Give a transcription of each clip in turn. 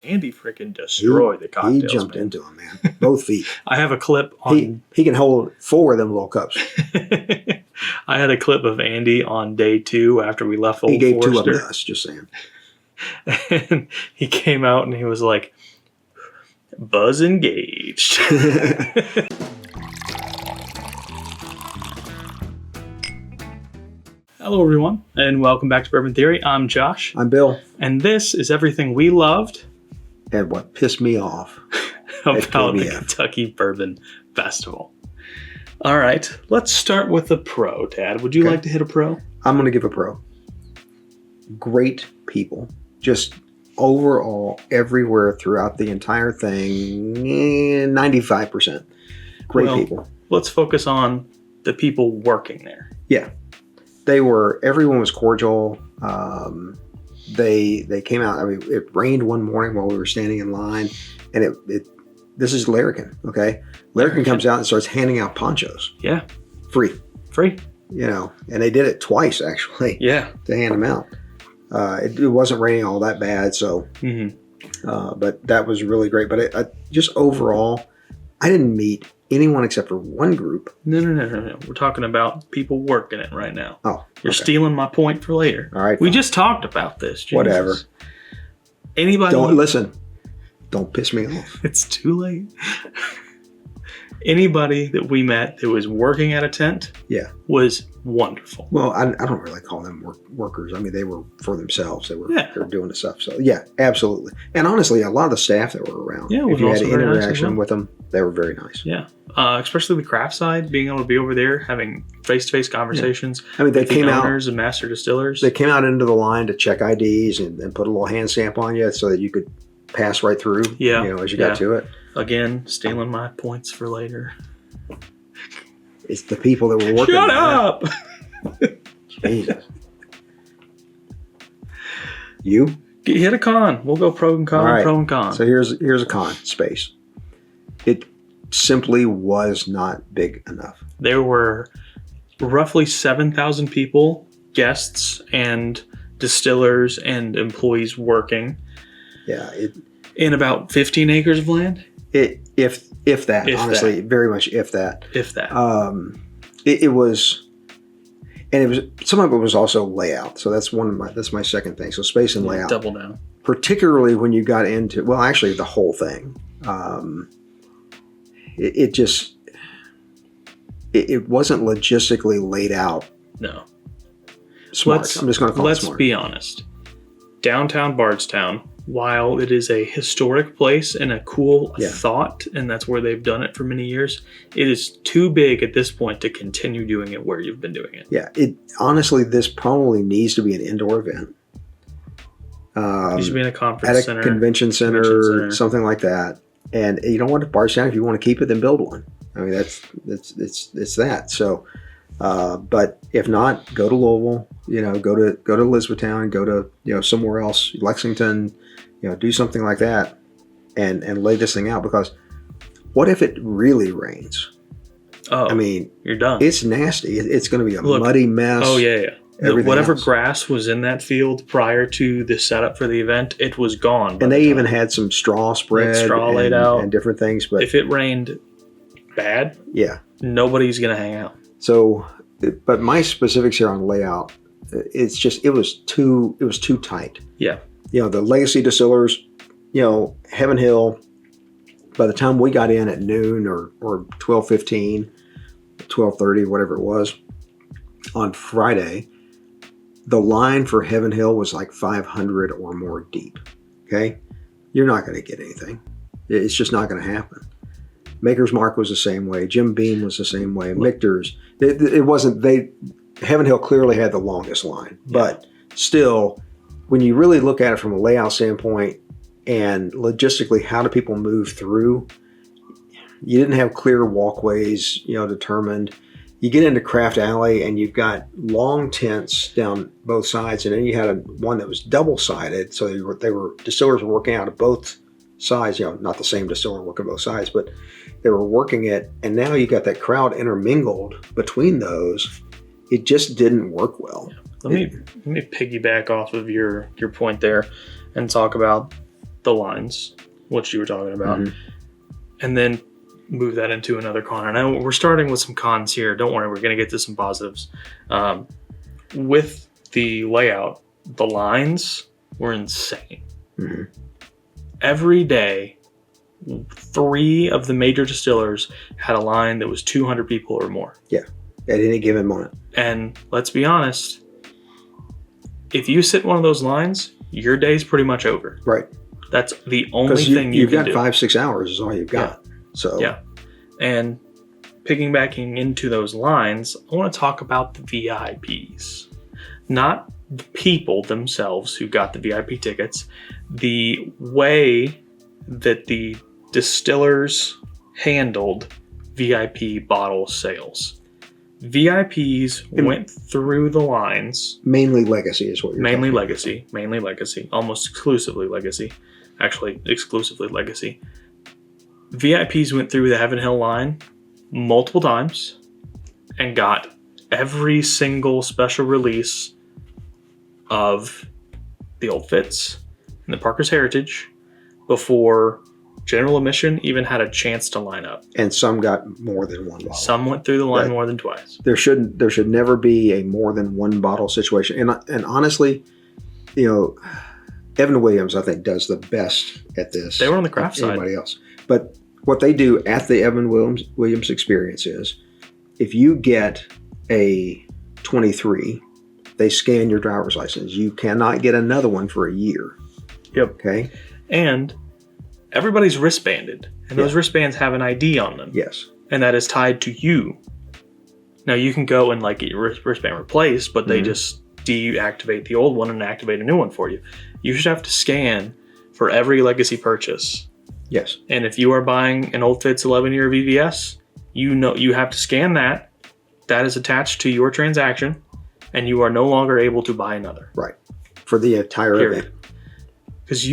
Andy freaking destroyed the cocktails. He jumped man. into him, man. Both feet. I have a clip on... He can hold 4 of them little cups. I had a clip of Andy on day 2 after we left Old He gave Forester. 2 of them to us, just saying. And he came out and he was like, buzz engaged. Hello, everyone, and welcome back to Bourbon Theory. I'm Josh. I'm Bill. And this is everything we loved And what pissed me off about the Kentucky Bourbon Festival. All right, let's start with the pro, Tad. Would you like to hit a pro? I'm going to give a pro. Great people. Just overall, everywhere throughout the entire thing, 95%. Great people. Let's focus on the people working there. Yeah. Everyone was cordial. They came out. I mean, it rained one morning while we were standing in line, and this is Larrikin, okay? Larrikin comes out and starts handing out ponchos. Yeah. Free. You know, and they did it twice, actually. Yeah. To hand them out. It wasn't raining all that bad, so. But that was really great. But just overall, I didn't meet anyone except for one group. No. We're talking about people working it right now. Oh, You're stealing my point for later. All right. We just talked about this. Jesus. Whatever. Anybody? Don't listen. Don't piss me off. It's too late. Anybody that we met that was working at a tent was wonderful. Well, I don't really call them workers. I mean, they were for themselves. They were doing the stuff. So, yeah, absolutely. And honestly, a lot of the staff that were around, if you had interaction with them, they were very nice. Yeah. Especially the craft side, being able to be over there, having face-to-face conversations. I mean, they came out. Owners and master distillers. They came out into the line to check IDs and put a little hand stamp on you so that you could pass right through, as you got to it. Again, stealing my points for later. It's the people that were working. Shut up! Jesus. You? Hit a con. We'll go pro and con, right. Pro and con. So here's a con. Space. It simply was not big enough. There were roughly 7,000 people, guests and distillers and employees working. Yeah. In about 15 acres of land? If that, honestly, very much if that. It was, and it was, some of it was also layout. So that's my second thing. So space and layout. Double down. Particularly when you got into, well, actually the whole thing. It wasn't logistically laid out. No. Smart. I'm just going to call it smart. Let's be honest. Downtown Bardstown, while it is a historic place and a cool thought, and that's where they've done it for many years, it is too big at this point to continue doing it where you've been doing it. Yeah. Honestly, this probably needs to be an indoor event. It should be in a conference center. At a convention center, something like that. And you know what? Bardstown, if you want to keep it, then build one. I mean, it's that. So, but if not, go to Louisville. Go to Elizabethtown. Go to somewhere else, Lexington. Do something like that, and lay this thing out. Because what if it really rains? Oh, I mean, you're done. It's nasty. It's going to be a muddy mess. Oh yeah. Whatever grass was in that field prior to the setup for the event, it was gone. And they even had some straw spread, laid out, and different things. But if it rained bad, nobody's gonna hang out. So, but my specifics here on layout, it was too tight. Yeah. The legacy distillers, Heaven Hill. By the time we got in at noon or 12:15, 12:30, whatever it was, on Friday, the line for Heaven Hill was like 500 or more deep. Okay? You're not going to get anything. It's just not going to happen. Maker's Mark was the same way. Jim Beam was the same way. Michter's. It wasn't, Heaven Hill clearly had the longest line. But still, when you really look at it from a layout standpoint and logistically, how do people move through? You didn't have clear walkways, determined. You get into Craft Alley and you've got long tents down both sides, and then you had one that was double-sided, so distillers were working out of both sides. Not the same distiller working both sides, but they were working it, and now you got that crowd intermingled between those. It just didn't work well. Let me piggyback off of your point there and talk about the lines, which you were talking about, and then move that into another con. I know we're starting with some cons here. Don't worry, we're going to get to some positives. With the layout, the lines were insane. Every day, 3 of the major distillers had a line that was 200 people or more. Yeah, at any given moment. And let's be honest, if you sit in one of those lines, your day's pretty much over. Right. That's the only thing you can do. You've got 5-6 hours is all you've got. Yeah. So yeah. And piggybacking into those lines, I want to talk about the VIPs. Not the people themselves who got the VIP tickets. The way that the distillers handled VIP bottle sales. VIPs went through the lines. Mainly legacy is what you're Mainly talking legacy. Almost exclusively legacy. Actually, exclusively legacy. VIPs went through the Heaven Hill line multiple times and got every single special release of the Old Fitz and the Parker's Heritage before general admission even had a chance to line up. And some got more than one bottle. Some went through the line more than twice. There should never be a more than one bottle situation. And honestly, you know, Evan Williams, I think, does the best at this. They were on the craft side. Anybody else. But what they do at the Evan Williams experience is, if you get a 23, they scan your driver's license. You cannot get another one for a year. Yep. Okay. And everybody's wristbanded. And those wristbands have an ID on them. Yes. And that is tied to you. Now, you can go and get your wristband replaced, but they just deactivate the old one and activate a new one for you. You should have to scan for every legacy purchase. Yes. And if you are buying an Old Fitz 11-year VVS, you have to scan that. That is attached to your transaction, and you are no longer able to buy another. Right. For the entire event. Because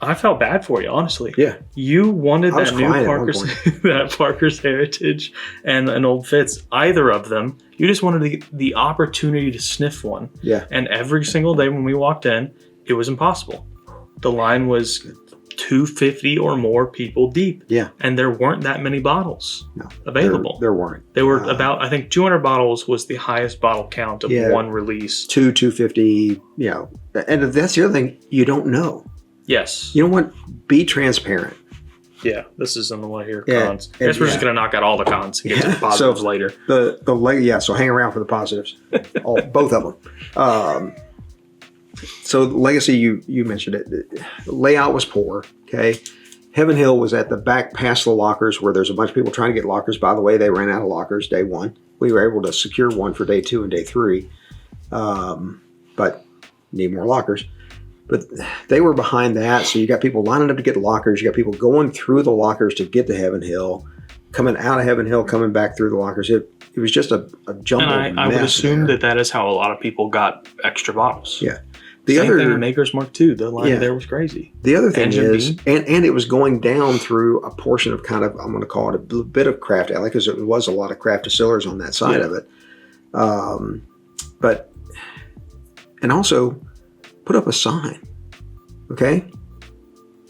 I felt bad for you, honestly. Yeah. You wanted that new Parker's Heritage and an Old Fitz, either of them. You just wanted the opportunity to sniff one. Yeah. And every single day when we walked in, it was impossible. The line was 250 or more people deep. Yeah. And there weren't that many bottles available. There weren't. There were about, I think 200 bottles was the highest bottle count of one release. 250, and that's the other thing, you don't know. Yes. You know what? Be transparent. Yeah, this isn't the one here. Cons. I guess we're just going to knock out all the cons and get to the positives later. So hang around for the positives. Both of them. So the legacy, you mentioned it. The layout was poor. Okay. Heaven Hill was at the back past the lockers where there's a bunch of people trying to get lockers. By the way, they ran out of lockers day 1. We were able to secure one for day 2 and day 3. But need more lockers. But they were behind that, so you got people lining up to get lockers. You got people going through the lockers to get to Heaven Hill, coming out of Heaven Hill, coming back through the lockers. It was just a jumbled mess. And I would assume that is how a lot of people got extra bottles. Yeah. Same thing in Maker's Mark II. The line there was crazy. The other thing is, and it was going down through a portion of I'm going to call it a bit of craft alley, because there was a lot of craft distillers on that side of it. And also, put up a sign, okay?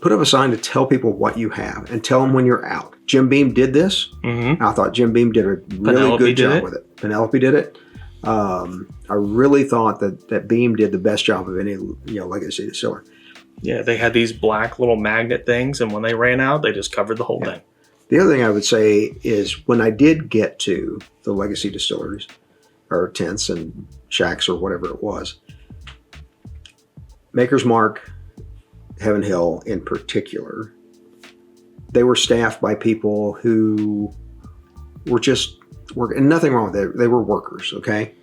Put up a sign to tell people what you have and tell them when you're out. Jim Beam did this. Mm-hmm. I thought Jim Beam did a really good job with it. Penelope did it. I really thought that Beam did the best job of any legacy distiller. Yeah, they had these black little magnet things, and when they ran out, they just covered the whole thing. The other thing I would say is, when I did get to the legacy distilleries, or tents and shacks or whatever it was, Maker's Mark, Heaven Hill in particular, they were staffed by people who were just working, and nothing wrong with it. They were workers, okay?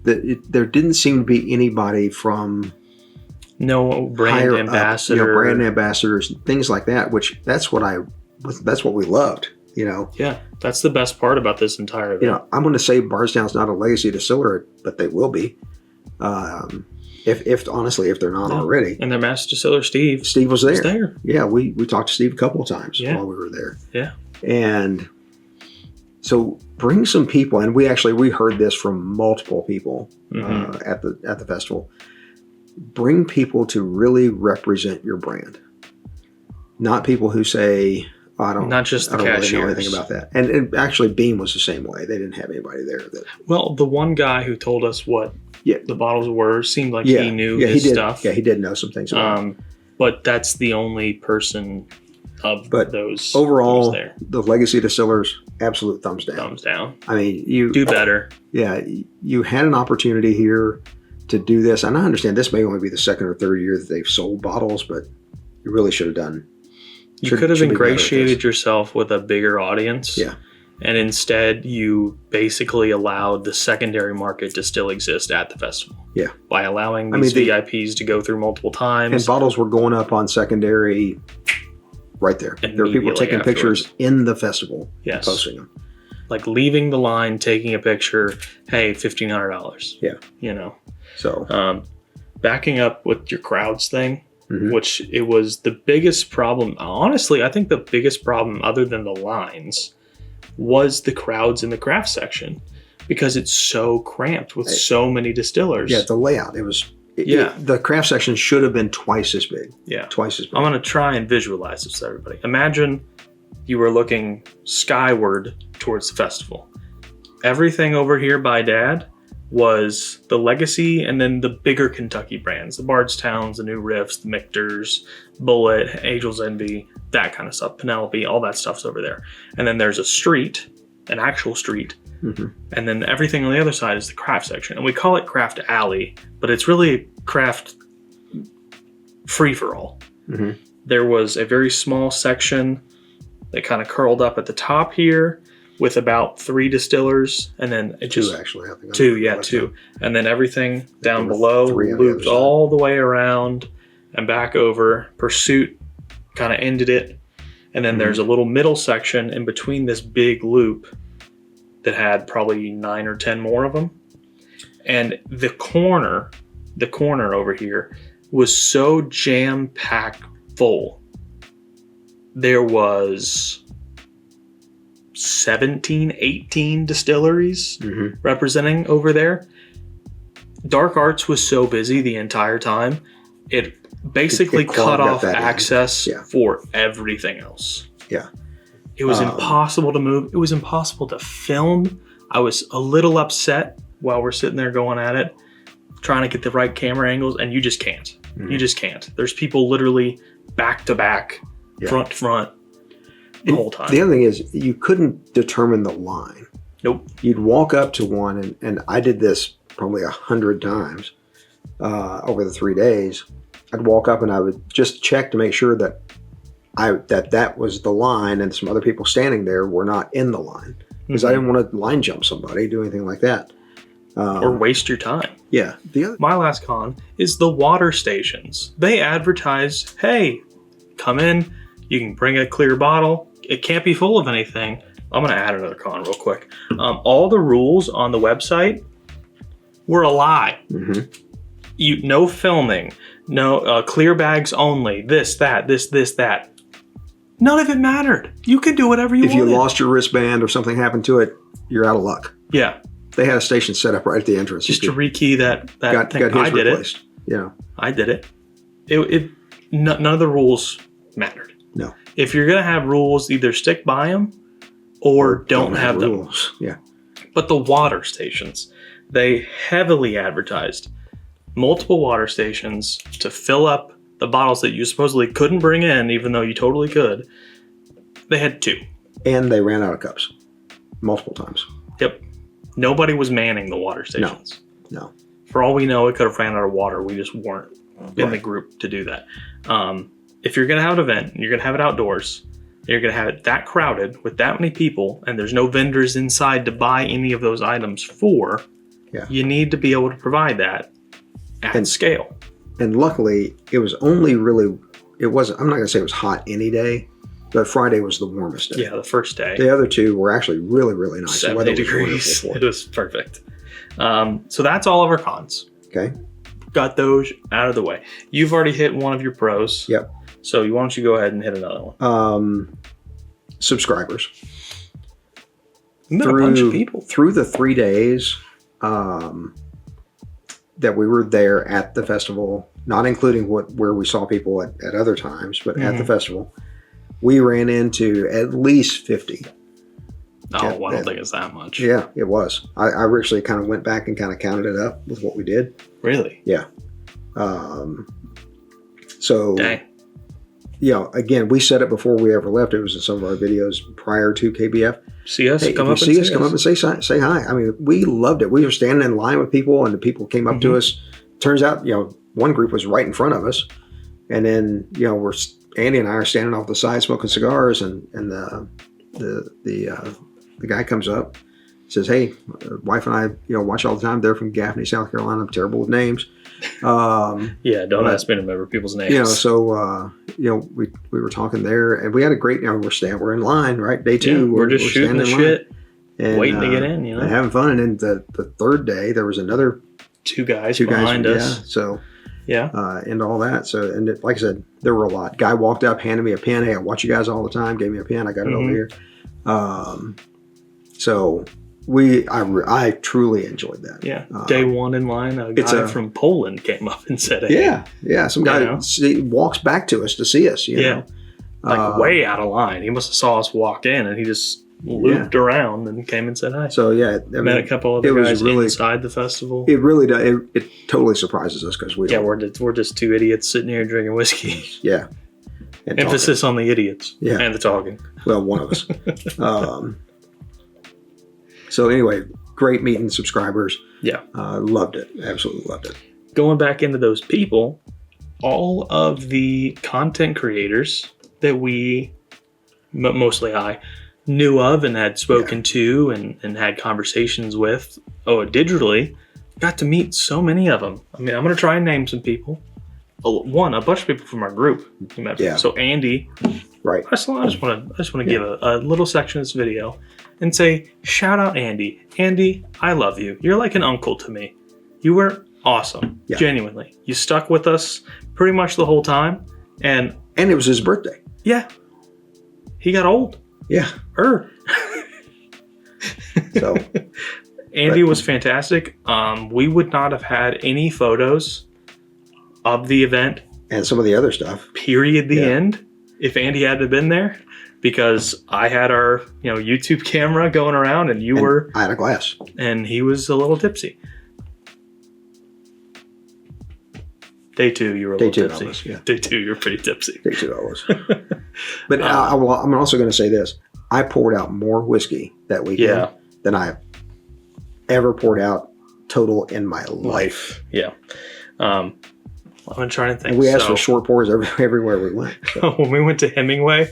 There didn't seem to be anybody from brand ambassador, brand ambassadors, things like that. Which that's what we loved, Yeah, that's the best part about this entire event. I'm going to say Bardstown's not a legacy distiller, but they will be. If honestly, if they're not already. And their master distiller, Steve was there. Yeah, we talked to Steve a couple of times while we were there. Yeah. And so bring some people, and we heard this from multiple people at the festival. Bring people to really represent your brand. not people who say, oh, Not just the I don't really know cashiers. anything about that. And actually, Beam was the same way. They didn't have anybody there. Well, the one guy who told us what the bottles were seemed like he knew his he did, stuff. Yeah, he did know some things about it. But that's the only person of those. Overall, there. The legacy distillers, absolute thumbs down. Thumbs down. I mean, you do better. Yeah, you had an opportunity here to do this. And I understand this may only be the second or third year that they've sold bottles, but you really should have done. You could have ingratiated yourself with a bigger audience. Yeah. And instead, you basically allowed the secondary market to still exist at the festival. Yeah. By allowing these VIPs to go through multiple times. And bottles were going up on secondary right there. There were people taking pictures in the festival and posting them. Like leaving the line, taking a picture, hey, $1,500. Yeah. You know. So. Backing up with your crowds thing. Mm-hmm. Which it was the biggest problem. Honestly, I think the biggest problem other than the lines was the crowds in the craft section because it's so cramped with so many distillers. Yeah, the layout. The craft section should have been twice as big. Yeah. Twice as big. I'm going to try and visualize this to everybody. Imagine you were looking skyward towards the festival. Everything over here by Dad was the legacy and then the bigger Kentucky brands, the Bardstowns, the New Riffs, the Michters, Bullet, Angel's Envy, that kind of stuff, Penelope, all that stuff's over there. And then there's a street, an actual street, and then everything on the other side is the craft section. And we call it Craft Alley, but it's really craft free-for-all. Mm-hmm. There was a very small section that kind of curled up at the top here, with about 3 distillers, and then it just... 2, actually. I think 2. And then everything down below looped all the way around and back over. Pursuit kind of ended it. And then there's a little middle section in between this big loop that had probably 9 or 10 more of them. And the corner over here was so jam-packed full. There was 17, 18 distilleries representing over there. Dark Arts was so busy the entire time, it basically cut off access for everything else. Yeah. It was impossible to move. It was impossible to film. I was a little upset while we're sitting there going at it, trying to get the right camera angles, and you just can't. You just can't. There's people literally back to back, front to front, the whole time. The other thing is you couldn't determine the line. Nope. You'd walk up to one, and I did this probably 100 times over the 3 days. I'd walk up and I would just check to make sure that that was the line, and some other people standing there were not in the line, because I didn't want to line jump somebody, do anything like that, or waste your time. Yeah. My last con is the water stations. They advertise, hey, come in, you can bring a clear bottle. It can't be full of anything. I'm going to add another con real quick. All the rules on the website were a lie. No filming, no clear bags only, this, that. None of it mattered. You could do whatever you wanted. If you lost your wristband or something happened to it, you're out of luck. Yeah. They had a station set up right at the entrance. Just to rekey that thing. I did it. Yeah. I did it. None of the rules mattered. No. If you're going to have rules, either stick by them or don't have them. Rules. Yeah. But the water stations, they heavily advertised multiple water stations to fill up the bottles that you supposedly couldn't bring in, even though you totally could. They had 2. And they ran out of cups multiple times. Yep. Nobody was manning the water stations. No. For all we know, it could have ran out of water. We just weren't in the group to do that. If you're going to have an event, and you're going to have it outdoors, and you're going to have it that crowded with that many people, and there's no vendors inside to buy any of those items for, you need to be able to provide that at scale. And luckily, it was only really, I'm not going to say it was hot any day, but Friday was the warmest day. Yeah, the first day. The other 2 were actually really, really nice. 70 degrees. It was perfect. So that's all of our cons. Okay. Got those out of the way. You've already hit one of your pros. Yep. So why don't you go ahead and hit another one? Subscribers. A bunch of people. Through the 3 days that we were there at the festival, not including where we saw people at other times, but at the festival, we ran into at least 50. Oh, well, I don't think it's that much. Yeah, it was. I actually kind of went back and kind of counted it up with what we did. Really? Yeah. So, Dang. Again, we said it before we ever left. It was in some of our videos prior to KBF. See us? Hey, Come if up you see and us, come up and say hi. I mean, we loved it. We were standing in line with people, and the people came up to us. Turns out, one group was right in front of us, and then Andy and I are standing off the side smoking cigars, and the guy comes up, says, "Hey, wife and I, watch all the time. They're from Gaffney, South Carolina. I'm terrible with names." Don't ask me to remember people's names. We were talking there, and we had a great. We're in line, right? Day 2, Yeah, we're just shooting the shit, and, waiting to get in, and having fun. And then the third day, there was another two guys behind us. Yeah, so. Yeah. And all that. So, and like I said, there were a lot. Guy walked up, handed me a pen. Hey, I watch you guys all the time. Gave me a pen. I got it over here. So I truly enjoyed that. Yeah. Day 1 in line, a guy from Poland came up and said, "Hey." Yeah. Some guy walks back to us to see us. You know? Like way out of line. He must have saw us walk in, and he just looped around and came and said hi. So met a couple other guys inside the festival. It really does. It totally surprises us because we're just two idiots sitting here drinking whiskey. Yeah. And emphasis on the idiots and the talking. Well, one of us. So anyway, great meeting subscribers. Yeah. Loved it. Absolutely loved it. Going back into those people, all of the content creators that we, mostly I, knew of and had spoken to and had conversations with digitally, got to meet so many of them. I mean, I'm going to try and name some people. A bunch of people from our group. So Andy, right? I just want to give a little section of this video and say, shout out Andy. Andy, I love you. You're like an uncle to me. You were awesome. Yeah. Genuinely. You stuck with us pretty much the whole time. And it was his birthday. Yeah. He got old. Yeah. So Andy was fantastic. We would not have had any photos of the event and some of the other stuff. Period. The end. If Andy had to have been there, because I had our YouTube camera going around, and I had a glass, and he was a little tipsy. Day 2, you were a little tipsy. Day 2, you're pretty tipsy. Day 2, I was. But I'm also going to say this. I poured out more whiskey that weekend than I have ever poured out total in my life. Yeah. I'm trying to think. And we asked for short pours everywhere we went. So. When we went to Hemingway,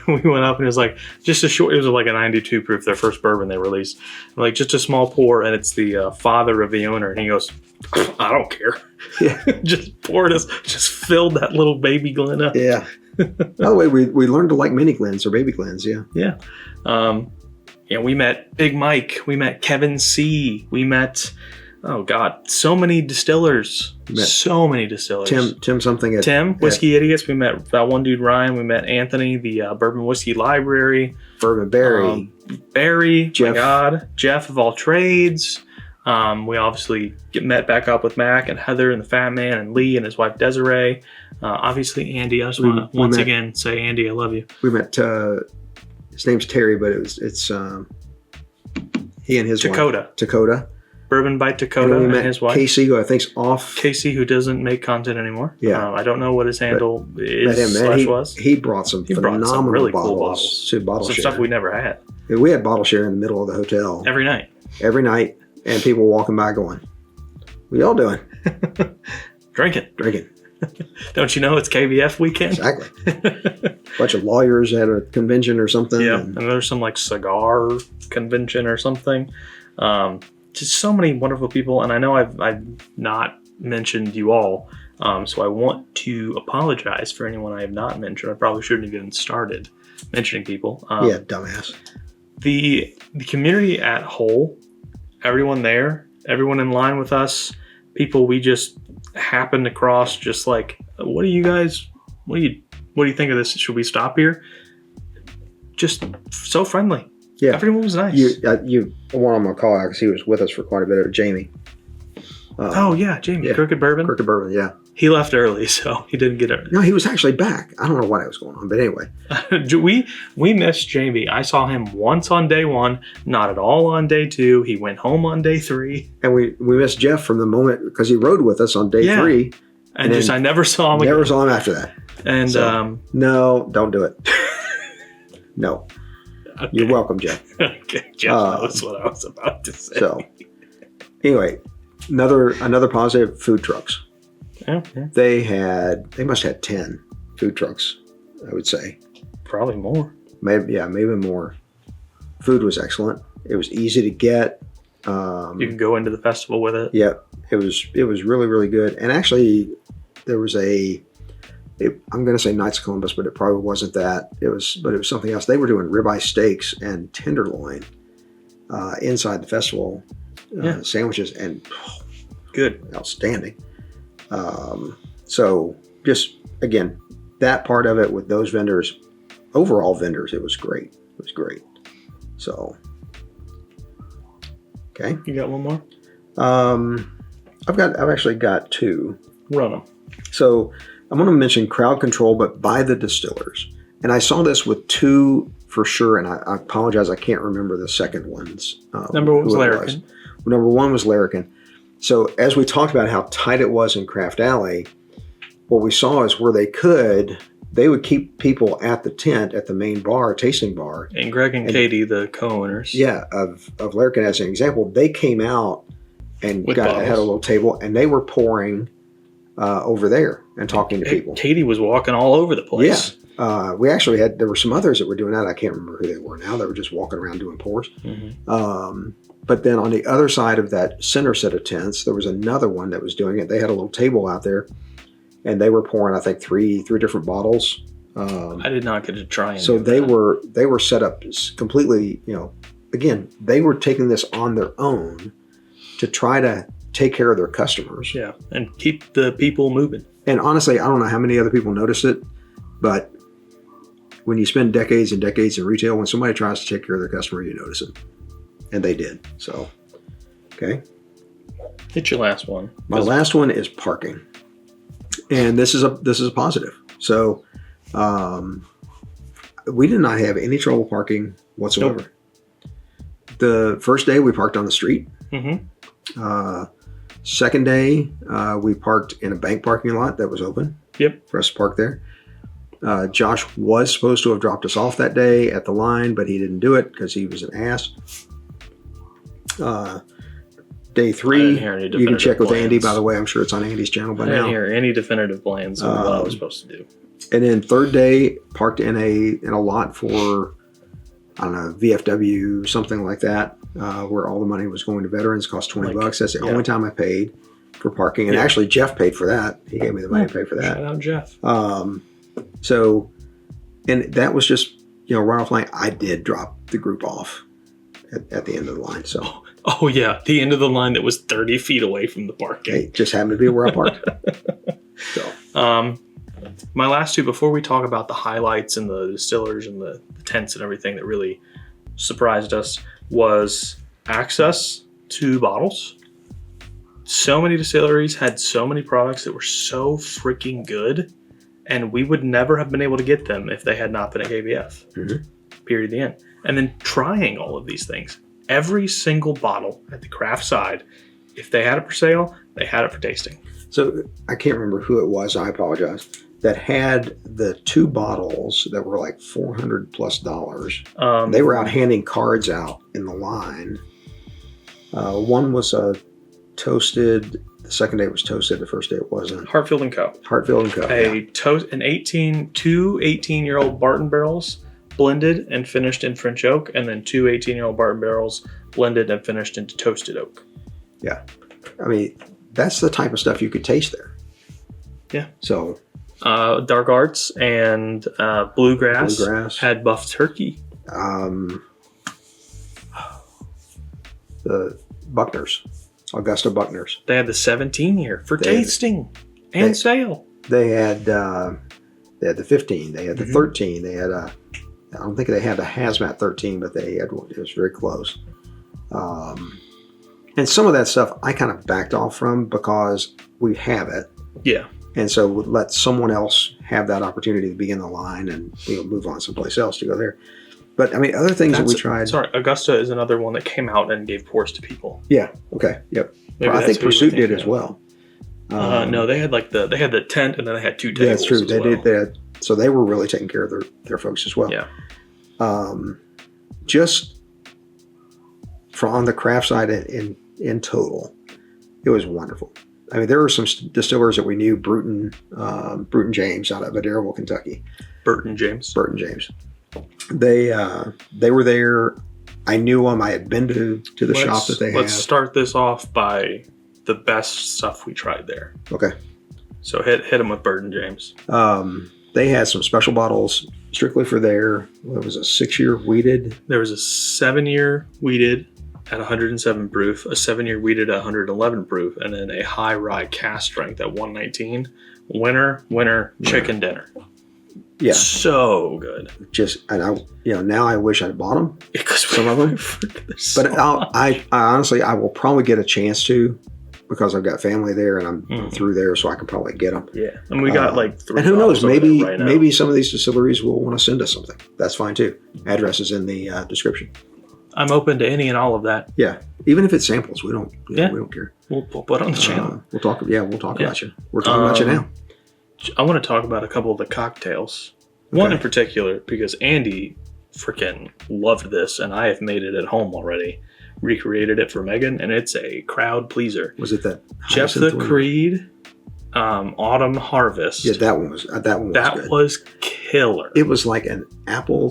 we went up and it was like just a short. It was like a 92 proof, their first bourbon they released. Like just a small pour, and it's the father of the owner, and he goes, "I don't care." Yeah, just poured us, just filled that little baby Glen up. Yeah. By the way, we learned to like mini Glens or baby Glens. Yeah. Yeah. We met Big Mike. We met Kevin C. We met. Oh God! So many distillers. So many distillers. Tim something. Tim Whiskey Idiots. We met that one dude Ryan. We met Anthony, the Bourbon Whiskey Library. Bourbon Barry. Barry. Jeff. My God. Jeff of all trades. We obviously met back up with Mac and Heather and the Fat Man and Lee and his wife Desiree. Obviously Andy. I just want to once again say Andy, I love you. We met. His name's Terry, but it's he and his Dakota. Wife. Dakota. Bourbon by Dakota and his wife. Casey, who I think's off. Casey, who doesn't make content anymore. Yeah. I don't know what his handle was. He brought some phenomenal really bottles, cool bottles. To bottle some share. Stuff we never had. We had bottle share in the middle of the hotel. Every night. And people walking by going, "What y'all doing?" Drinking. Don't you know it's KBF weekend? Exactly. A bunch of lawyers at a convention or something. Yeah, and there's some like cigar convention or something. Just so many wonderful people, and I know I've not mentioned you all, so I want to apologize for anyone I have not mentioned. I probably shouldn't have even started mentioning people. Dumbass. The community at whole, everyone there, everyone in line with us, people we just happened across, just like, what do you think of this? Should we stop here? Just so friendly. Yeah, everyone was nice. One I'm gonna call out because he was with us for quite a bit. Jamie. Jamie. Crooked Bourbon. Yeah. He left early, so he didn't get it. No, he was actually back. I don't know what was going on, but anyway. we missed Jamie. I saw him once on day 1, not at all on day 2. He went home on day 3. And we missed Jeff from the moment, because he rode with us on day 3. And I never saw him again. Never saw him after that. And so, no, don't do it. No. Okay. You're welcome, Jeff. Okay, Jeff knows what I was about to say. So, anyway, another positive, food trucks. Okay. They must have had 10 food trucks, I would say. Probably more. Maybe more. Food was excellent. It was easy to get. You can go into the festival with it. Yeah, it was really, really good. And actually, there was I'm going to say Knights of Columbus, but it probably wasn't that. It was something else. They were doing ribeye steaks and tenderloin inside the festival sandwiches, and good, outstanding. So just again, that part of it with those vendors, overall vendors, it was great. It was great. So, okay. You got one more? I've actually got 2. Run them. So I'm going to mention crowd control, but by the distillers. And I saw this with 2 for sure, and I apologize, I can't remember the second one's. Number 1 was Larrikin. Number 1 was Larrikin. So as we talked about how tight it was in Craft Alley, what we saw is where they would keep people at the tent, at the main bar, tasting bar. And Greg and Katie, the co-owners. Yeah, of Larrikin as an example, they came out and had a little table, and they were pouring over there and talking to people. Katie was walking all over the place. Yeah. We actually there were some others that were doing that. I can't remember who they were now. They were just walking around doing pours. Mm-hmm. But then on the other side of that center set of tents, there was another one that was doing it. They had a little table out there, and they were pouring, I think, three different bottles. I did not get to try. So they were set up completely. Again, they were taking this on their own to try to take care of their customers. Yeah, and keep the people moving. And honestly, I don't know how many other people noticed it, but when you spend decades and decades in retail, when somebody tries to take care of their customer, you notice it. And they did. So, okay. Hit your last one. My last one is parking. And this is a positive. So, we did not have any trouble parking whatsoever. Nope. The first day we parked on the street. Mm-hmm. Second day, we parked in a bank parking lot that was open. Yep. For us to park there. Josh was supposed to have dropped us off that day at the line, but he didn't do it because he was an ass. Day 3, you can check with Andy, by the way. I'm sure it's on Andy's channel by now. I didn't hear any definitive plans of what I was supposed to do. And then third day, parked in a lot for, I don't know, VFW, something like that, where all the money was going to veterans, cost $20. That's the only time I paid for parking. And actually, Jeff paid for that. He gave me the money to pay for that. Shout out, Jeff. So, and that was just, right off line, I did drop the group off at the end of the line. So. Oh yeah, the end of the line that was 30 feet away from the parking. It just happened to be where I parked. So, my last two, before we talk about the highlights and the distillers and the tents and everything that really surprised us, was access to bottles. So many distilleries had so many products that were so freaking good, and we would never have been able to get them if they had not been at KBF. Mm-hmm. Period. The end. And then trying all of these things. Every single bottle at the craft side, if they had it for sale, they had it for tasting. So I can't remember who it was, I apologize, that had the 2 bottles that were like $400+. They were out handing cards out in the line. One was a toasted, the second day it was toasted, the first day it wasn't. Hartfield & Co. Hartfield & Co. Two 18-year-old Barton barrels blended and finished in French oak, and then 2 18-year-old Barton barrels blended and finished into toasted oak. Yeah. I mean, that's the type of stuff you could taste there. Yeah. So. Dark Arts and Bluegrass had buff turkey. The Buckners. Augusta Buckners. They had the 17-year for tasting and sale. They had the 15. They had the 13. They had I don't think they had a hazmat 13, but they had one. It was very close. And some of that stuff I kind of backed off from because we have it. Yeah. And so let someone else have that opportunity to be in the line and move on someplace else to go there. But I mean, other things that we tried. Sorry, Augusta is another one that came out and gave pours to people. Yeah. Okay. Yep. I think Pursuit did as well. No, they had the tent and then they had 2 tables. Yeah, that's true. They did. So they were really taking care of their folks as well. Yeah. Just on the craft side in total, it was wonderful. I mean, there were some distillers that we knew, Bruton James out of Adderall, Kentucky. Burton James. They were there. I knew them. I had been to the shop that they had. Let's start this off by the best stuff we tried there. Okay. So hit them with Burton James. They had some special bottles strictly for their, what was a 6-year wheated? There was a 7-year wheated at 107 proof, a 7-year wheated at 111 proof, and then a high rye cask strength at 119. Winner, chicken dinner. Yeah. So good. Now I wish I'd bought them. Some of them. But I honestly, I will probably get a chance to, because I've got family there and I'm through there, so I can probably get them. Yeah. And we got 3 and who knows, maybe some of these distilleries will want to send us something. That's fine too. Address is in the description. I'm open to any and all of that. Yeah. Even if it's samples, we don't care. We'll put it on the channel. We'll talk about you. We're talking about you now. I want to talk about a couple of the cocktails. One in particular, because Andy freaking loved this, and I have made it at home already. Recreated it for Megan, and it's a crowd pleaser. Was it that Jeff the Creed Autumn Harvest? Yeah, that one was good. That was killer. It was like an apple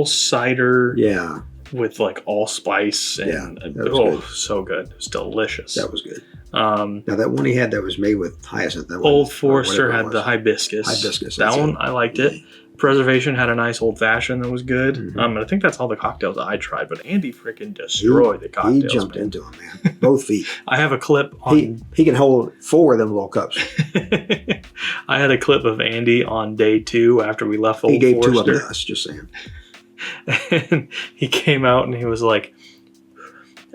cider. Yeah. With like allspice and good. So good. It was delicious. That was good. Now that one he had that was made with hyacinth. That Old Forester had the hibiscus. That one I liked it. Preservation had a nice old fashioned that was good. And I think that's all the cocktails I tried. But Andy freaking destroyed the cocktails. He jumped into them, man. Both feet. I have a clip on. He can hold 4 of them little cups. I had a clip of Andy on day 2 after we left Old Forester. He gave 2 of them to us. Just saying. And he came out and he was like,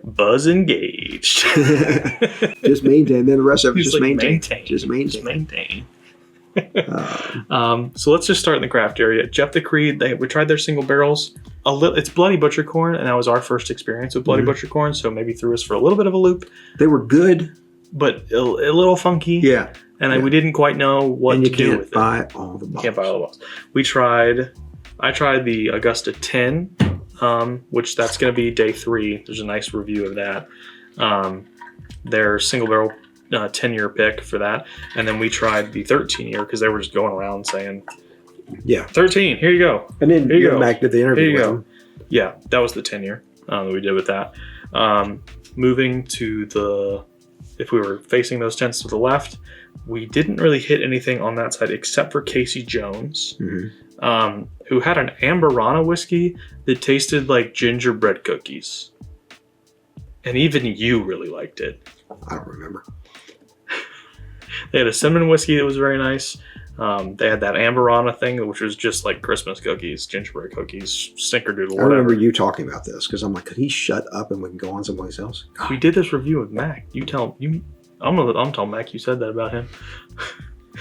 "Buzz engaged." Just maintain. Then the rest of it just like, maintain. Just maintain. So let's just start in the craft area. Jeff the Creed, we tried their single barrels. It's Bloody Butcher Corn, and that was our first experience with Bloody Butcher Corn, so maybe threw us for a little bit of a loop. They were good, but a little funky. Yeah. And we didn't quite know what to do with it. You can't buy all the bottles. Can't buy all the bottles. I tried the Augusta 10, which that's going to be day 3. There's a nice review of that. Their single barrel 10-year pick for that. And then we tried the 13-year because they were just going around saying, 13, here you go. And then you go back to the interview. Here you go. Yeah, that was the 10-year that we did with that. Moving to if we were facing those tents to the left, we didn't really hit anything on that side except for Casey Jones, who had an Amberana whiskey that tasted like gingerbread cookies. And even you really liked it. I don't remember. They had a cinnamon whiskey that was very nice. They had that Amberana thing, which was just like Christmas cookies, gingerbread cookies, snickerdoodle, whatever. I remember you talking about this because I'm like, could he shut up and we can go on someplace else? God. We did this review with Mac. I'm telling Mac you said that about him.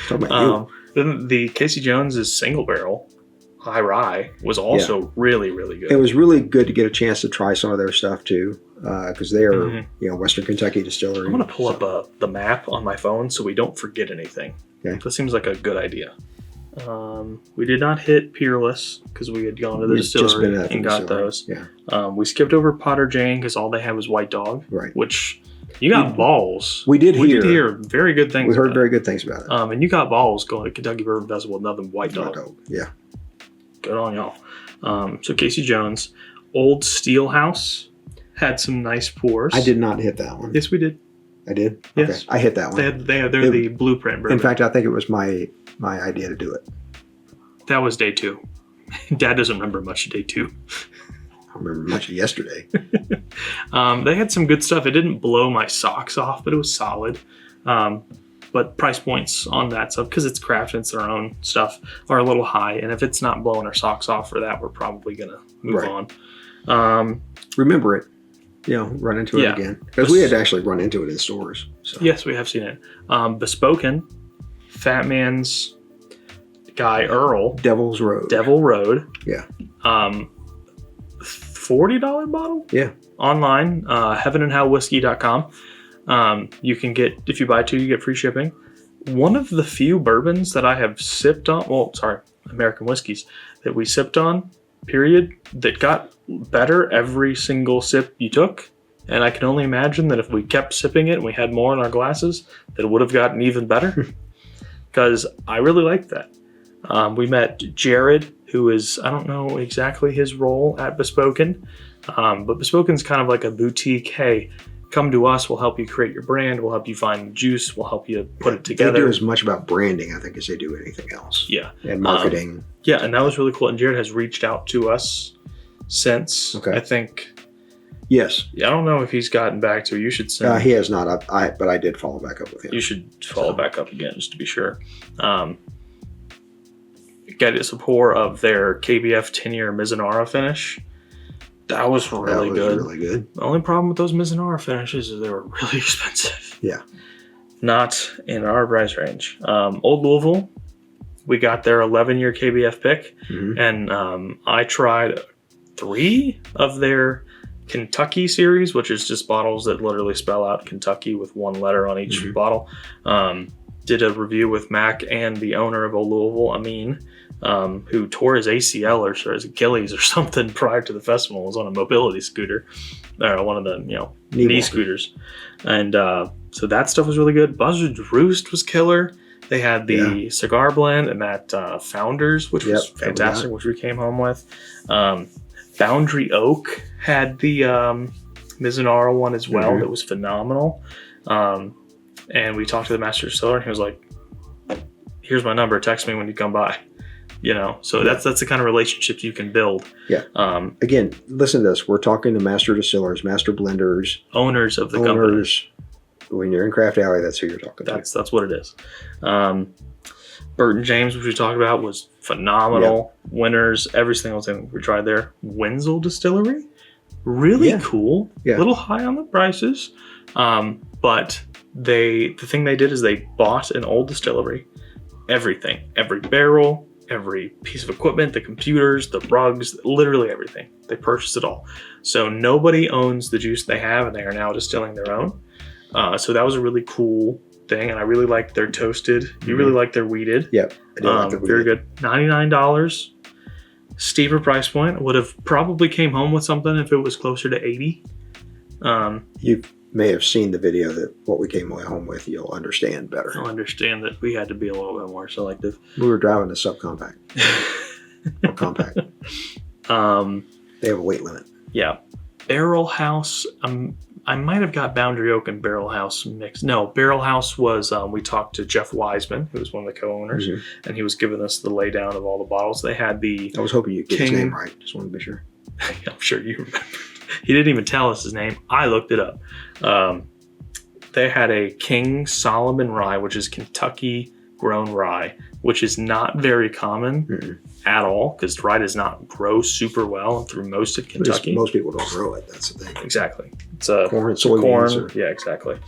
Talking about you. Then the Casey Jones's single barrel high rye was also really, really good. It was really good to get a chance to try some of their stuff too, because they are Western Kentucky distillery. I'm gonna pull up the map on my phone so we don't forget anything. Okay. That seems like a good idea. We did not hit Peerless because we had gone to the distillery and got those. Yeah. We skipped over Potter Jane because all they had was White Dog, right? Which you got balls. We did hear very good things. We heard very good things about it. And you got balls going to Kentucky Bourbon Festival with nothing White Dog. Yeah. Good on y'all. So Casey Jones, Old Steelhouse had some nice pours. I did not hit that one. Yes, we did. I did. Yes. Okay. I hit that one. They're the blueprint bourbon. In fact, I think it was my idea to do it. That was day 2. Dad doesn't remember much of day 2. I remember much of yesterday. They had some good stuff. It didn't blow my socks off, but it was solid. But price points on that stuff, because it's craft and it's their own stuff, are a little high. And if it's not blowing our socks off for that, we're probably going to move on. Remember it. Run into it again. Because we had to actually run into it in stores. So. Yes, we have seen it. Bespoken Fat Man's guy Earl. Devil's Road. Devil Road. Yeah. $40 bottle. Yeah. Online, heavenandhellwhiskey.com. You can get, if you buy 2, you get free shipping. One of the few bourbons that I have sipped on, American whiskeys that we sipped on, period, that got better every single sip you took. And I can only imagine that if we kept sipping it and we had more in our glasses, that it would have gotten even better. Because I really liked that. We met Jared, who is, I don't know exactly his role at Bespoken, but Bespoken's kind of like a boutique. Hey, come to us. We'll help you create your brand. We'll help you find the juice. We'll help you put it together. They do as much about branding, I think, as they do anything else. Yeah. And marketing. Yeah, and that was really cool. And Jared has reached out to us since, I think. Yes. I don't know if he's gotten back to you. You should send. He has not, but I did follow back up with him. You should follow back up again just to be sure. Get us a pour of their KBF 10-year Mizunara finish. That was really good. Really good. The only problem with those Mizunara finishes is they were really expensive. Yeah. Not in our price range. Old Louisville, we got their 11-year KBF pick, and I tried 3 of their Kentucky series, which is just bottles that literally spell out Kentucky with 1 letter on each bottle. Did a review with Mac and the owner of Old Louisville, Amin, who tore his ACL or his Achilles or something prior to the festival. It was on a mobility scooter, or one of the knee scooters, and so that stuff was really good. Buzzard's Roost was killer. They had the cigar blend and that Founders, which was fantastic, which we came home with. Boundary Oak had the Mizunara one as well. That was phenomenal. And we talked to the master distiller, and he was like, "Here's my number. Text me when you come by." So that's the kind of relationships you can build. Yeah. Again, listen to this. We're talking to master distillers, master blenders, owners of the company. When you're in Craft Alley, that's who you're talking to. That's what it is. Burton James, which we talked about, was phenomenal. Yep. Winners, every single thing we tried there. Wenzel Distillery, really cool. Yeah. A little high on the prices, but the thing they did is they bought an old distillery, everything, every barrel, every piece of equipment, the computers, the rugs, literally everything. They purchased it all. So nobody owns the juice they have, and they are now distilling their own. So that was a really cool thing, and I really liked their toasted. You really liked their wheated. Yep. I did like the wheated. Very good. $99. Steeper price point. Would have probably came home with something if it was closer to $80. You may have seen the video that what we came home with. You'll understand better. I'll understand that we had to be a little bit more selective. We were driving a subcompact. Or compact. They have a weight limit. Yeah. Barrel House. I might have got Boundary Oak and Barrel House mixed. No, Barrel House was, we talked to Jeff Wiseman, who was one of the co-owners, and he was giving us the laydown of all the bottles. They had the I was hoping you'd get his name right. Just wanted to be sure. I'm sure you remember. He didn't even tell us his name. I looked it up. They had a King Solomon Rye, which is Kentucky grown rye, which is not very common at all, because rye does not grow super well through most of Kentucky. Most people don't grow it. That's the thing. Exactly. It's a corn and soybeans. Yeah, exactly.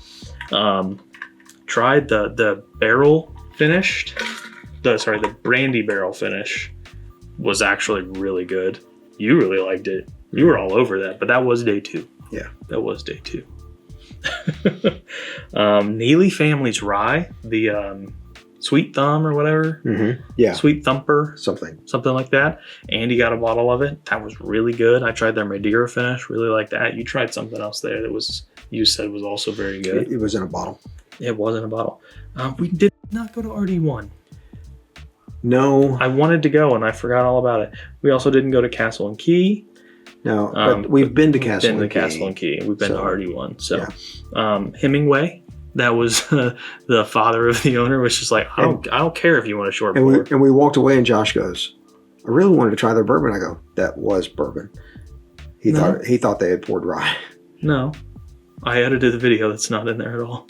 Tried the barrel finished. The brandy barrel finish was actually really good. You really liked it. You were all over that, but that was day 2. Yeah, that was day 2. Neely Family's rye, the Sweet Thumb or whatever. Yeah, Sweet Thumper, something like that. Andy got a bottle of it. That was really good. I tried their Madeira finish. Really like that. You tried something else there that you said was also very good. It was in a bottle. It was in a bottle. We did not go to RD1. No, I wanted to go and I forgot all about it. We also didn't go to Castle and Key. No, but we've been to Castle and Key. Castle and Key. We've been to RD1. So Hemingway. That was the father of the owner was just like, I don't care if you want a short pour. And we walked away and Josh goes, I really wanted to try their bourbon. I go, that was bourbon. He thought they had poured rye. No. I edited the video. That's not in there at all.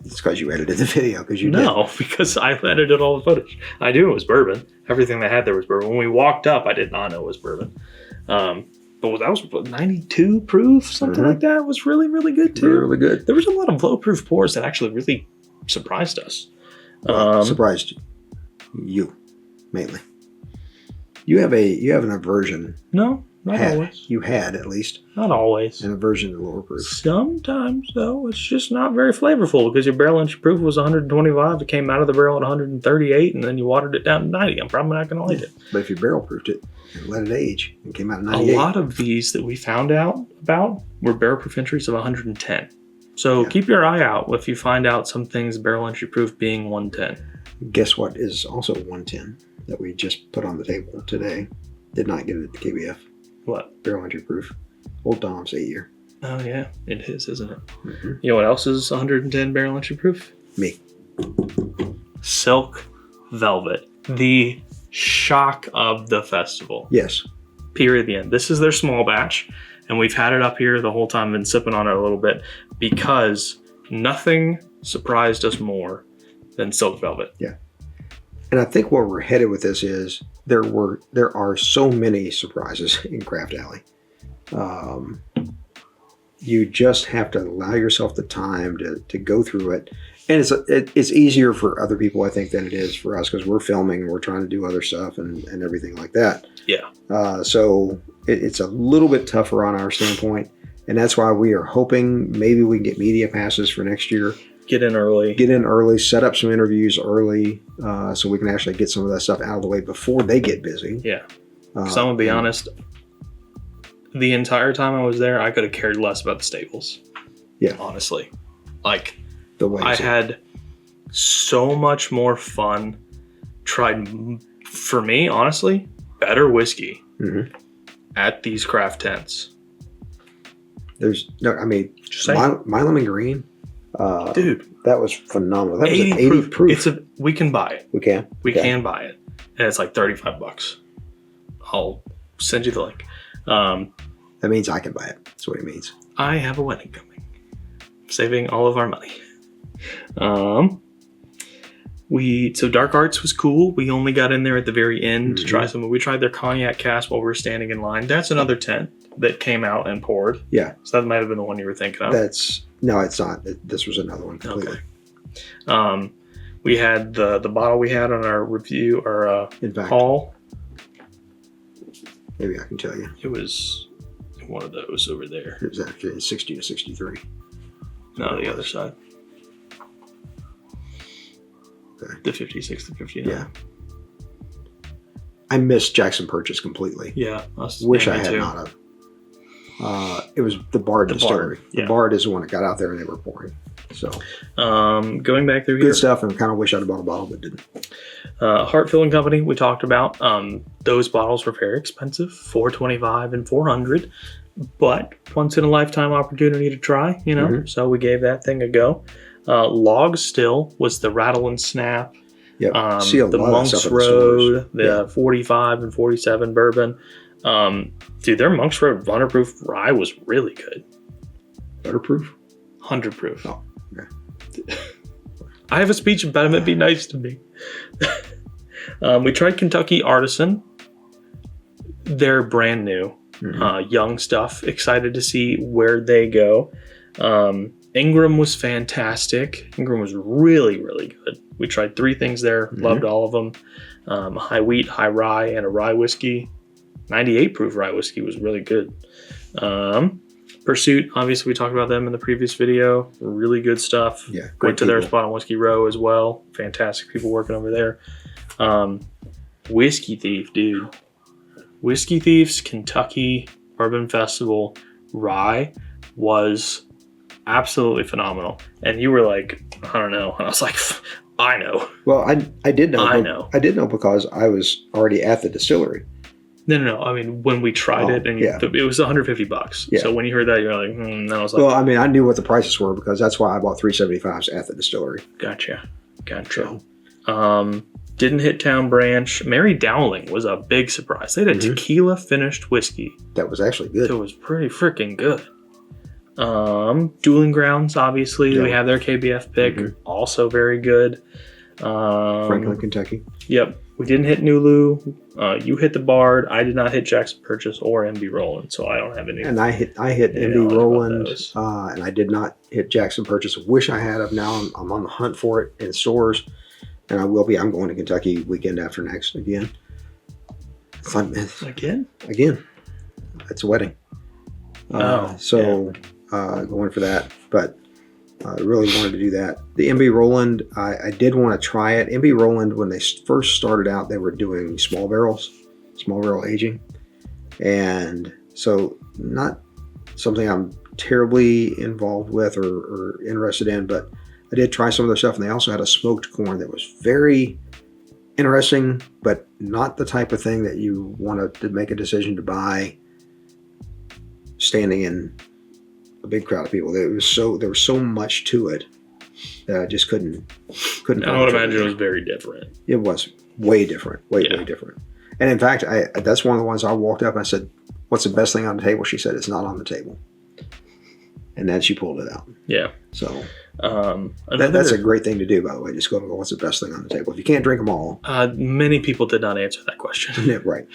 It's because you edited the video because you No, because I edited all the footage. I knew it was bourbon. Everything they had there was bourbon. When we walked up, I did not know it was bourbon. But that was 92 proof, something like that. It was really, really good too. Really good. There was a lot of low proof pours that actually really surprised us. Surprised you mainly. You have an aversion. No, not always. You had at least Not always. an aversion to lower proof. Sometimes, though, it's just not very flavorful because your barrel entry proof was 125. It came out of the barrel at 138, and then you watered it down to 90. I'm probably not going to like it. But if you barrel proofed it and let it age, and came out at A 98. lot of these that we found out about were barrel proof entries of 110. So keep your eye out if you find out some things barrel entry proof being 110. Guess what is also 110 that we just put on the table today? Did not get it at the KBF. What? Barrel entry proof. Old Dom's 8 year. Oh, yeah. It is, isn't it? Mm-hmm. You know what else is 110 barrel entry proof? Me. Silk Velvet. The shock of the festival. Yes. Period. The end. This is their small batch, and we've had it up here the whole time, been sipping on it a little bit because nothing surprised us more than Silk Velvet. Yeah. And I think where we're headed with this is there are so many surprises in Craft Alley. You just have to allow yourself the time to go through it. And it's easier for other people, I think, than it is for us because we're filming and we're trying to do other stuff and everything like that. Yeah. So it's a little bit tougher on our standpoint. And that's why we are hoping maybe we can get media passes for next year. Get in early, set up some interviews early so we can actually get some of that stuff out of the way before they get busy. Yeah. So I'm going to be honest. The entire time I was there, I could have cared less about the stables. Yeah. Honestly. Like, the way I had so much more fun. Tried, for me, honestly, better whiskey at these craft tents. There's no, I mean, Just saying. Milam and Green. Dude, that was phenomenal. That was 80 an 80 proof. We can buy it. We can. We can buy it, and it's like $35. I'll send you the link. That means I can buy it. That's what it means. I have a wedding coming. Saving all of our money. So Dark Arts was cool. We only got in there at the very end to try some. We tried their cognac cast while we were standing in line. That's another tent that came out and poured. Yeah. So that might have been the one you were thinking of. No, it's not. This was another one completely. Okay. We had the bottle we had on our review, our in fact, haul. Maybe I can tell you. It was one of those over there. It was actually 60 to 63. No, the other side. Okay. The 56 to 59. Yeah. I missed Jackson Purchase completely. Yeah. Wish I had not have. It was the Bard Distillery. Bard, yeah. The Bard is the one that got out there and they were pouring. So, going back through good here. stuff, and kind of wish I'd have bought a bottle, but didn't. Heart Filling Company, we talked about. Those bottles were very expensive, $425 and $400, but once in a lifetime opportunity to try, you know. So we gave that thing a go. Log Still was the Rattle and Snap. Yep. The Monk's Road, the 45 and 47 bourbon. Dude, their Monk's Road 100 proof rye was really good. Butterproof? 100 proof. Oh, okay. I have a speech impediment. Be nice to me. We tried Kentucky Artisan. They're brand new. Young stuff. Excited to see where they go. Ingram was fantastic. Ingram was really, really good. We tried 3 things there. Loved all of them. High wheat, high rye, and a rye whiskey. 98 proof rye whiskey was really good. Pursuit, obviously we talked about them in the previous video. Really good stuff. Yeah, went to their spot on Whiskey Row as well. Fantastic people working over there. Whiskey Thief, dude. Whiskey Thief's Kentucky Bourbon Festival rye was absolutely phenomenal. And you were like, I don't know. And I was like, I know. Well, I did know. I know. I did know because I was already at the distillery. No. I mean, when we tried it, and it was $150. Yeah. So when you heard that, you're like, And I was like, well, I mean, I knew what the prices were because that's why I bought 375s at the distillery. Gotcha. Didn't hit Town Branch. Mary Dowling was a big surprise. They had a tequila finished whiskey. That was actually good. It was pretty freaking good. Dueling Grounds, obviously. We have their KBF pick. Also very good. Franklin, Kentucky. Yep. We didn't hit Nulu. You hit the Bard. I did not hit Jackson Purchase or MB Roland, so I don't have any. And I hit MB Roland, and I did not hit Jackson Purchase. Wish I had. Now I'm on the hunt for it in stores. and I will be. I'm going to Kentucky weekend after next again. Again? It's a wedding. Going for that, but I really wanted to do that. The MB Roland, I did want to try it. MB Roland, when they first started out, they were doing small barrel aging, and so not something I'm terribly involved with or interested in, but I did try some of their stuff, and they also had a smoked corn that was very interesting, but not the type of thing that you want to make a decision to buy standing in a big crowd of people. There was so much to it that I just couldn't. I would imagine it was very different. It was way different, way different. And in fact, that's one of the ones I walked up and I said, "What's the best thing on the table?" She said, "It's not on the table." And then she pulled it out. Yeah. So that's a great thing to do, by the way. Just go and go, what's the best thing on the table? If you can't drink them all. Many people did not answer that question. Yeah, right.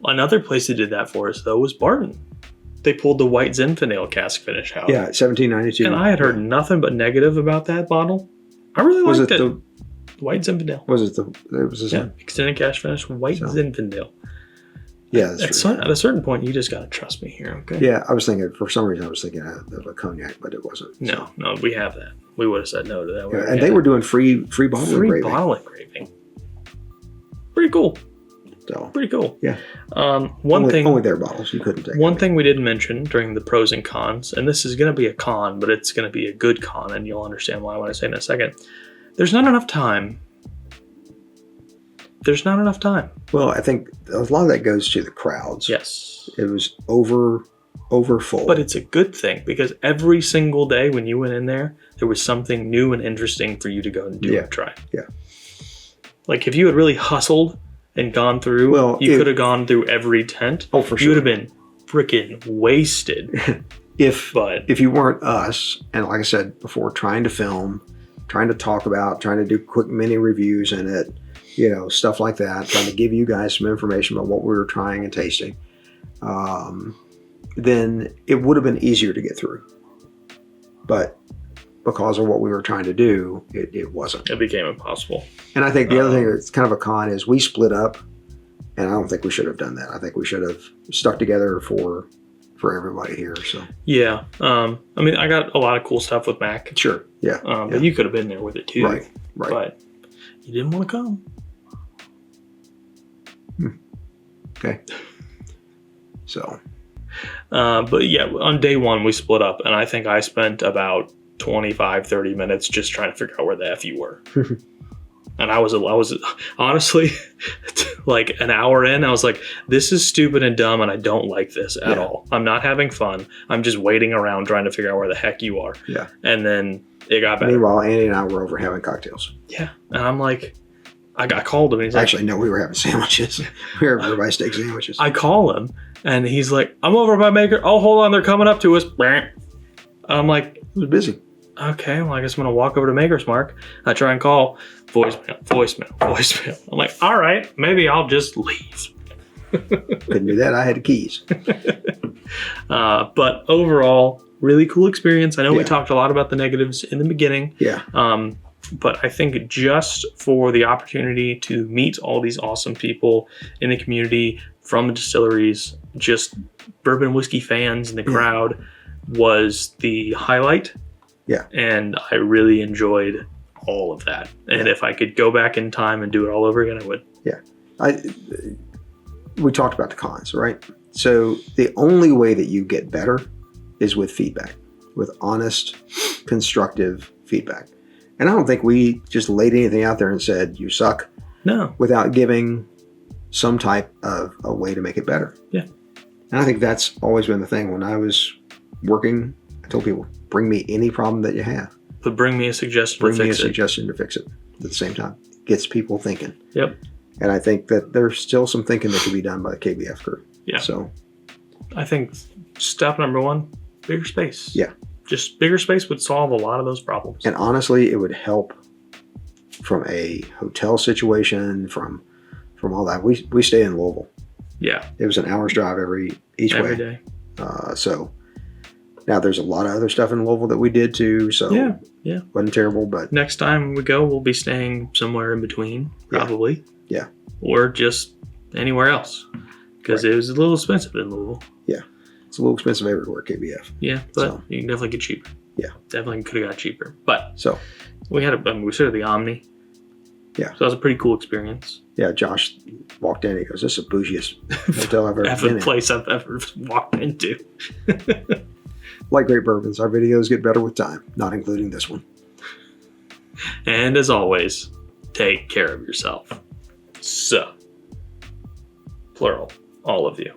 Another place that did that for us, though, was Bourbon. They pulled the white Zinfandel cask finish out. Yeah, 1792. And I had heard nothing but negative about that bottle. I really liked it. The white Zinfandel. Extended cask finish, white Zinfandel. Yeah, that's true. At a certain point, you just got to trust me here, okay? Yeah, I was thinking, for some reason, of a cognac, but it wasn't. No, we have that. We would have said no to that. Yeah, and they were doing free bottle engraving. Free bottle engraving. Pretty cool. So, pretty cool. Yeah. Only their bottles. You couldn't take one thing we didn't mention during the pros and cons, and this is going to be a con, but it's going to be a good con, and you'll understand why when I say it in a second. There's not enough time. Well, I think a lot of that goes to the crowds. Yes. It was over full. But it's a good thing because every single day when you went in there was something new and interesting for you to go and do and try. Yeah. Like if you had really hustled and gone through, you could have gone through every tent. Oh, for sure. You would have been freaking wasted. If you weren't us, and like I said before, trying to film, trying to talk about, trying to do quick mini reviews in it, stuff like that, trying to give you guys some information about what we were trying and tasting, then it would have been easier to get through. But because of what we were trying to do, it wasn't. It became impossible. And I think the other thing that's kind of a con is we split up, and I don't think we should have done that. I think we should have stuck together for everybody here. So yeah, I mean, I got a lot of cool stuff with Mac. Sure, yeah. But you could have been there with it too, right? But you didn't want to come. Okay. So, but yeah, on day one we split up, and I think I spent about 25-30 minutes just trying to figure out where the F you were. And I was honestly like an hour in, I was like, this is stupid and dumb, and I don't like this at all. I'm not having fun. I'm just waiting around trying to figure out where the heck you are. Yeah. And then it got better. Meanwhile, Andy and I were over having cocktails. Yeah. And I'm like, I called him. And he's actually, no, we were having sandwiches. We were having ribeye steak sandwiches. I call him, and he's like, I'm over by Maker. Oh, hold on, they're coming up to us. I'm like, it was busy. Okay, well, I guess I'm going to walk over to Maker's Mark. I try and call. Voicemail. I'm like, all right, maybe I'll just leave. Couldn't do that. I had the keys. But overall, really cool experience. I know we talked a lot about the negatives in the beginning. Yeah. But I think just for the opportunity to meet all these awesome people in the community from the distilleries, just bourbon whiskey fans in the crowd was the highlight. Yeah. And I really enjoyed all of that. And if I could go back in time and do it all over again, I would. Yeah. We talked about the cons, right? So the only way that you get better is with feedback, with honest, constructive feedback. And I don't think we just laid anything out there and said, you suck. No. Without giving some type of a way to make it better. Yeah. And I think that's always been the thing. When I was working, I told people, bring me any problem that you have. But bring me a suggestion to fix it at the same time. Gets people thinking. Yep. And I think that there's still some thinking that can be done by the KBF crew. Yeah. So I think step number one, bigger space. Yeah. Just bigger space would solve a lot of those problems. And honestly, it would help from a hotel situation, from all that. We stay in Louisville. Yeah. It was an hour's drive every way. Day. So Now, there's a lot of other stuff in Louisville that we did too, so Yeah. wasn't terrible. But Next time we go, we'll be staying somewhere in between, probably. Yeah. Or just anywhere else, because it was a little expensive in Louisville. Yeah. It's a little expensive everywhere, KBF. Yeah, but you can definitely get cheaper. Yeah. Definitely could have got cheaper. But So we we started the Omni. Yeah. So that was a pretty cool experience. yeah, Josh walked in. He goes, "This is the bougiest hotel I've ever been in." Place I've ever walked into. Like great bourbons, our videos get better with time, not including this one. And as always, take care of yourself. So, plural, all of you.